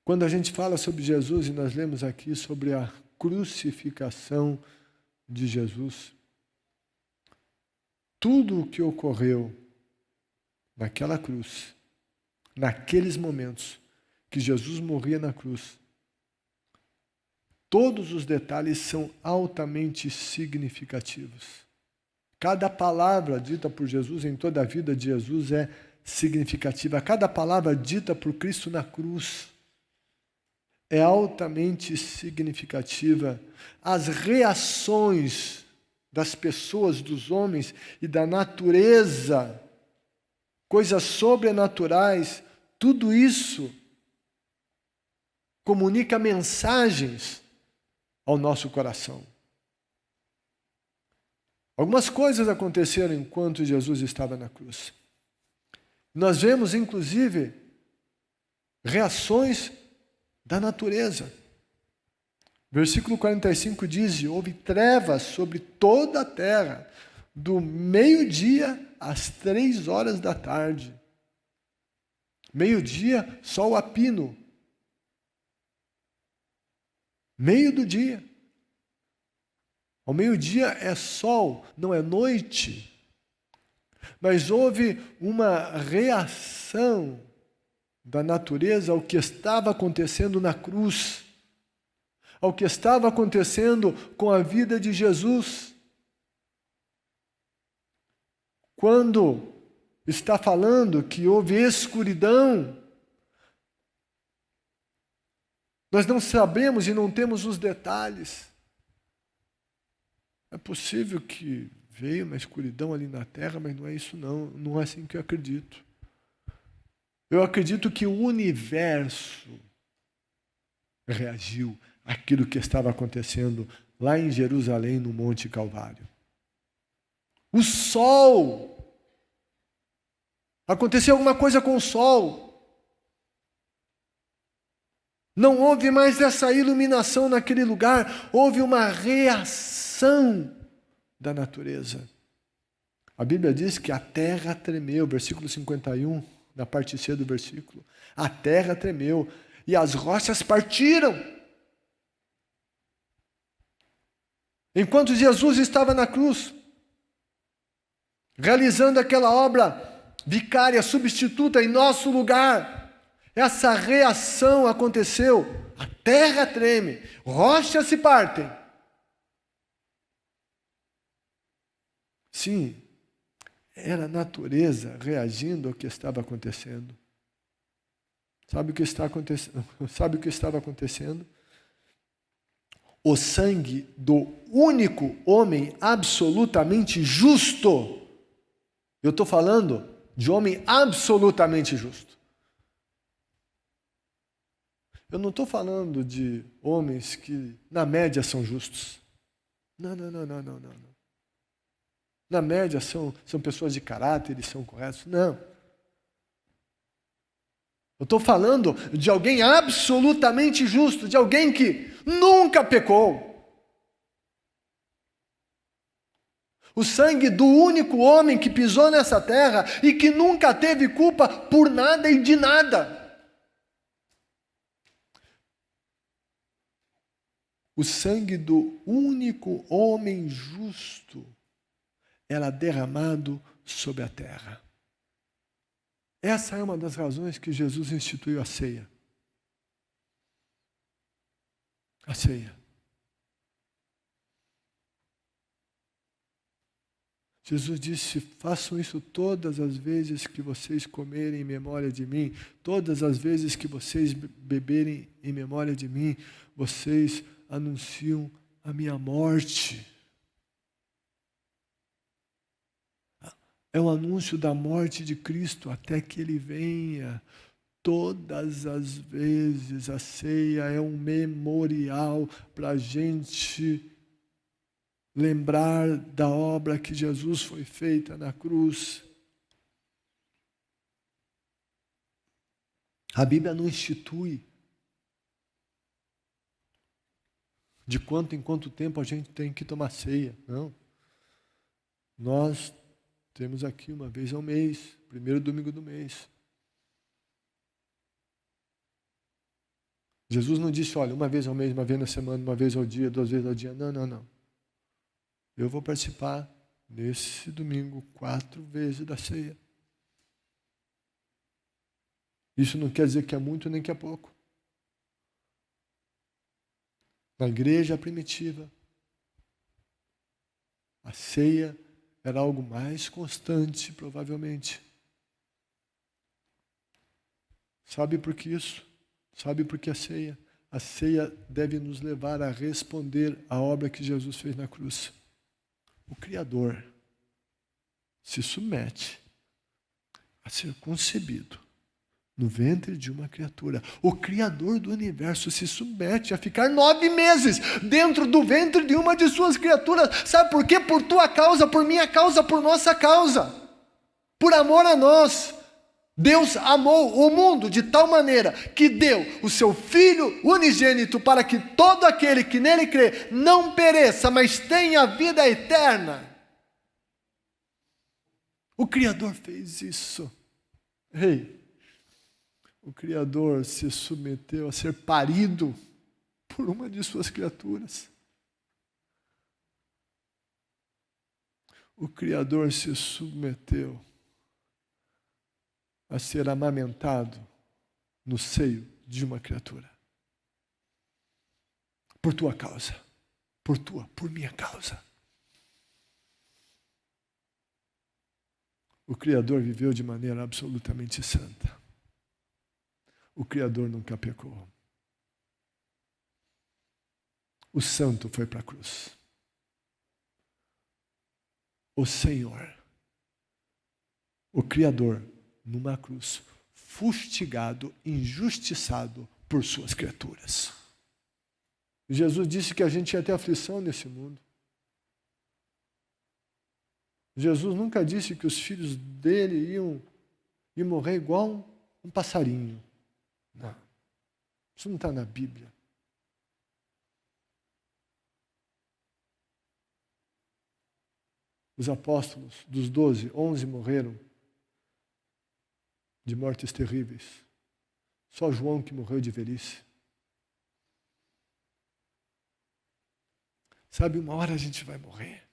Quando a gente fala sobre Jesus, e nós lemos aqui sobre a crucificação de Jesus, tudo o que ocorreu naquela cruz, naqueles momentos que Jesus morria na cruz, todos os detalhes são altamente significativos. Cada palavra dita por Jesus em toda a vida de Jesus é significativa. Cada palavra dita por Cristo na cruz é altamente significativa. As reações das pessoas, dos homens e da natureza, coisas sobrenaturais, tudo isso comunica mensagens ao nosso coração. Algumas coisas aconteceram enquanto Jesus estava na cruz. Nós vemos, inclusive, reações da natureza. Versículo 45 diz: houve trevas sobre toda a terra, do meio-dia às 3 horas da tarde. Meio-dia, sol a pino. Meio do dia. Ao meio-dia é sol, não é noite. Mas houve uma reação da natureza ao que estava acontecendo na cruz, ao que estava acontecendo com a vida de Jesus. Quando está falando que houve escuridão, nós não sabemos e não temos os detalhes. É possível que veio uma escuridão ali na terra, mas não é isso não. Não é assim que eu acredito. Eu acredito que o universo reagiu àquilo que estava acontecendo lá em Jerusalém, no Monte Calvário. O sol. Aconteceu alguma coisa com o sol. Não houve mais essa iluminação naquele lugar. Houve uma reação da natureza. A Bíblia diz que a terra tremeu, versículo 51, na parte C do versículo. A terra tremeu e as rochas partiram. Enquanto Jesus estava na cruz, realizando aquela obra vicária, substituta em nosso lugar, essa reação aconteceu. A terra treme, rochas se partem. Sim, era a natureza reagindo ao que estava acontecendo. Sabe o que está acontecendo? Sabe o que estava acontecendo? O sangue do único homem absolutamente justo. Eu estou falando de homem absolutamente justo. Eu não estou falando de homens que, na média, são justos. Não. Na média, são pessoas de caráter, eles são corretos. Não. Eu estou falando de alguém absolutamente justo, de alguém que nunca pecou. O sangue do único homem que pisou nessa terra e que nunca teve culpa por nada e de nada. O sangue do único homem justo era derramado sobre a terra. Essa é uma das razões que Jesus instituiu a ceia. A ceia. Jesus disse: façam isso todas as vezes que vocês comerem em memória de mim, todas as vezes que vocês beberem em memória de mim, vocês anunciam a minha morte. É o anúncio da morte de Cristo até que Ele venha. Todas as vezes a ceia é um memorial para a gente lembrar da obra que Jesus foi feita na cruz. A Bíblia não institui de quanto em quanto tempo a gente tem que tomar ceia, não. Nós temos aqui uma vez ao mês, primeiro domingo do mês. Jesus não disse, olha, uma vez ao mês, uma vez na semana, uma vez ao dia, 2 vezes ao dia. Não, não, não. Eu vou participar nesse domingo 4 vezes da ceia. Isso não quer dizer que é muito nem que é pouco. Na igreja primitiva, a ceia era algo mais constante, provavelmente. Sabe por que isso? Sabe por que a ceia? A ceia deve nos levar a responder à obra que Jesus fez na cruz. O Criador se submete a ser concebido no ventre de uma criatura. O Criador do universo se submete a ficar 9 meses dentro do ventre de uma de suas criaturas. Sabe por quê? Por tua causa, por minha causa, por nossa causa. Por amor a nós. Deus amou o mundo de tal maneira que deu o seu Filho unigênito para que todo aquele que nele crê não pereça, mas tenha vida eterna. O Criador fez isso. O Criador se submeteu a ser parido por uma de suas criaturas. O Criador se submeteu a ser amamentado no seio de uma criatura. Por tua causa. Por minha causa. O Criador viveu de maneira absolutamente santa. O Criador nunca pecou. O santo foi para a cruz. O Senhor, o Criador, numa cruz, fustigado, injustiçado por suas criaturas. Jesus disse que a gente ia ter aflição nesse mundo. Jesus nunca disse que os filhos dele iam morrer igual um passarinho. Não. Isso não está na Bíblia. Os apóstolos, dos 12, 11 morreram de mortes terríveis. Só João que morreu de velhice. Sabe, uma hora a gente vai morrer.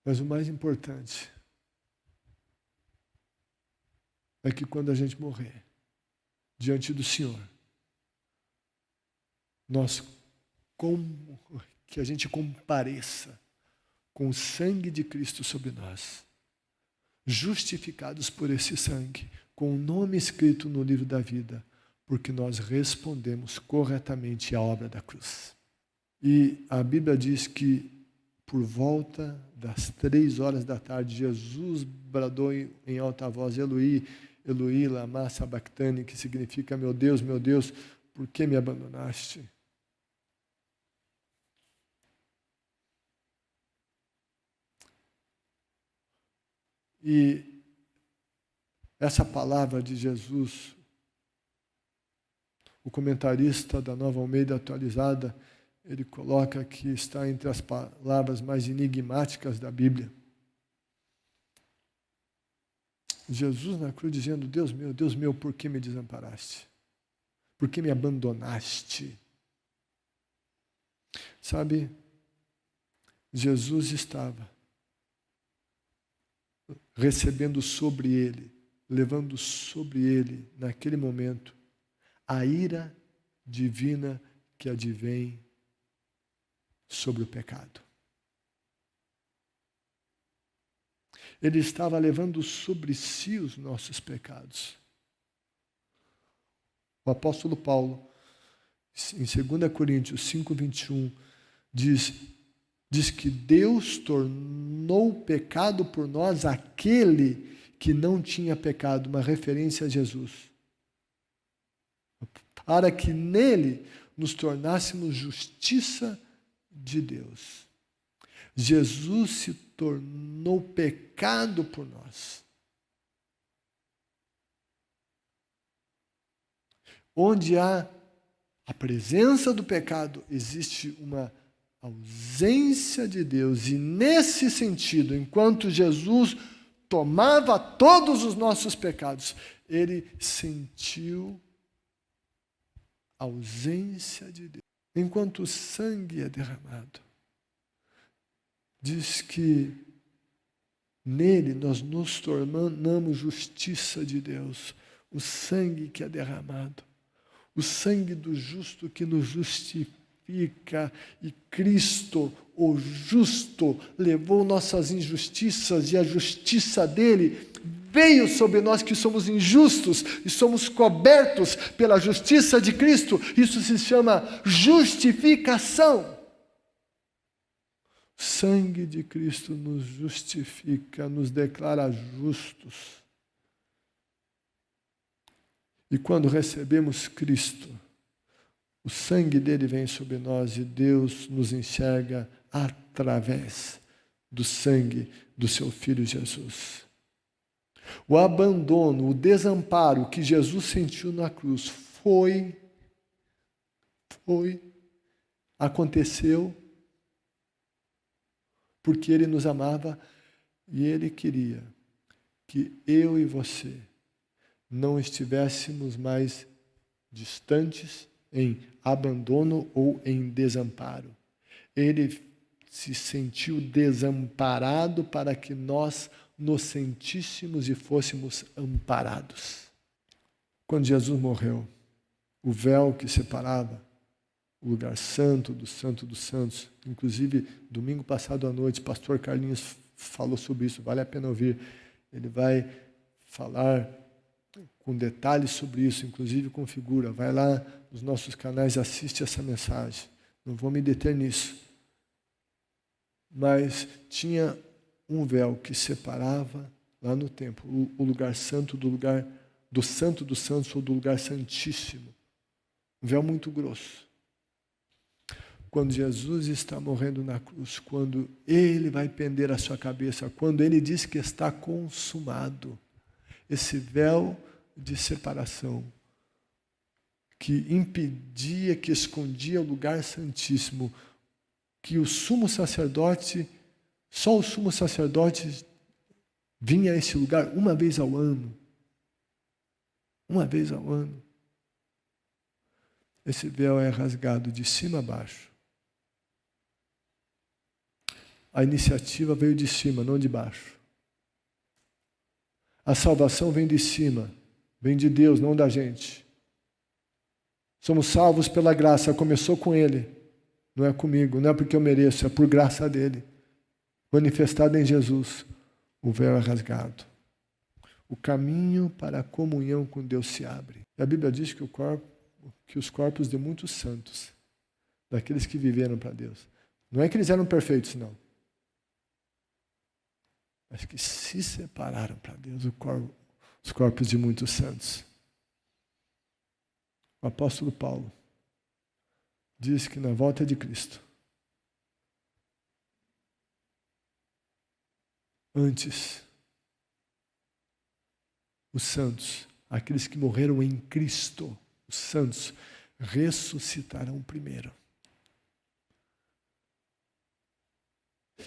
Mas o mais importante é que quando a gente morrer diante do Senhor, que a gente compareça com o sangue de Cristo sobre nós, justificados por esse sangue, com o nome escrito no livro da vida, porque nós respondemos corretamente à obra da cruz. E a Bíblia diz que por volta das 3 horas da tarde, Jesus bradou em alta voz, Eloi, Eloi, lama sabachthani, que significa, meu Deus, por que me abandonaste? E essa palavra de Jesus, o comentarista da Nova Almeida Atualizada, ele coloca que está entre as palavras mais enigmáticas da Bíblia. Jesus na cruz dizendo, Deus meu, por que me desamparaste? Por que me abandonaste? Sabe, Jesus estava recebendo sobre ele, levando sobre ele, naquele momento, a ira divina que advém sobre o pecado. Ele estava levando sobre si os nossos pecados. O apóstolo Paulo, em 2 Coríntios 5:21, diz que Deus tornou pecado por nós aquele que não tinha pecado, uma referência a Jesus, para que nele nos tornássemos justiça de Deus. Jesus se tornou pecado por nós. Onde há a presença do pecado, existe uma ausência de Deus. E nesse sentido, enquanto Jesus tomava todos os nossos pecados, ele sentiu ausência de Deus. Enquanto o sangue é derramado, diz que nele nós nos tornamos justiça de Deus. O sangue que é derramado, o sangue do justo que nos justifica. E Cristo, o justo, levou nossas injustiças e a justiça dele veio sobre nós que somos injustos e somos cobertos pela justiça de Cristo. Isso se chama justificação. O sangue de Cristo nos justifica, nos declara justos. E quando recebemos Cristo, o sangue dele vem sobre nós e Deus nos enxerga através do sangue do seu Filho Jesus. O abandono, o desamparo que Jesus sentiu na cruz aconteceu porque ele nos amava e ele queria que eu e você não estivéssemos mais distantes em abandono ou em desamparo. Ele se sentiu desamparado para que nós nos sentíssemos e fôssemos amparados. Quando Jesus morreu, o véu que separava o lugar santo dos santos, inclusive domingo passado à noite, pastor Carlinhos falou sobre isso, vale a pena ouvir. Ele vai falar com detalhes sobre isso, inclusive com figura. Vai lá nos nossos canais e assiste essa mensagem. Não vou me deter nisso. Mas tinha um véu que separava lá no templo o lugar santo do santo dos santos ou do lugar santíssimo. Um véu muito grosso. Quando Jesus está morrendo na cruz, quando ele vai pender a sua cabeça, quando ele diz que está consumado, esse véu de separação que impedia, que escondia o lugar santíssimo, que o sumo sacerdote, só o sumo sacerdote vinha a esse lugar uma vez ao ano. Uma vez ao ano. Esse véu é rasgado de cima a baixo. A iniciativa veio de cima, não de baixo. A salvação vem de cima, vem de Deus, não da gente. Somos salvos pela graça, começou com Ele, não é comigo, não é porque eu mereço, é por graça dEle. Manifestado em Jesus, o véu é rasgado. O caminho para a comunhão com Deus se abre. E a Bíblia diz que os corpos de muitos santos, daqueles que viveram para Deus, não é que eles eram perfeitos, não. Mas que se separaram para Deus, os corpos de muitos santos. O apóstolo Paulo diz que na volta de Cristo, antes, os santos, aqueles que morreram em Cristo, os santos, ressuscitarão primeiro.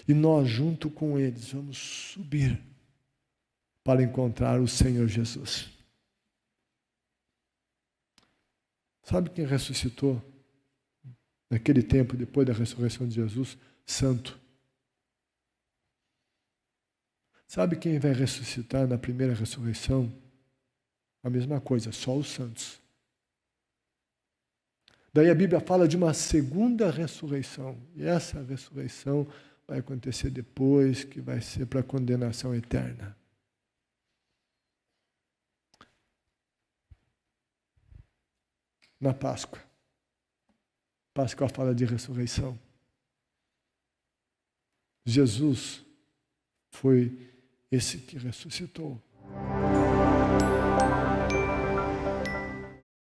E nós, junto com eles, vamos subir para encontrar o Senhor Jesus. Sabe quem ressuscitou naquele tempo, depois da ressurreição de Jesus? Santo. Sabe quem vai ressuscitar na primeira ressurreição? A mesma coisa, só os santos. Daí a Bíblia fala de uma segunda ressurreição. E essa ressurreição vai acontecer depois, que vai ser para a condenação eterna. Na Páscoa. Páscoa fala de ressurreição. Jesus foi esse que ressuscitou.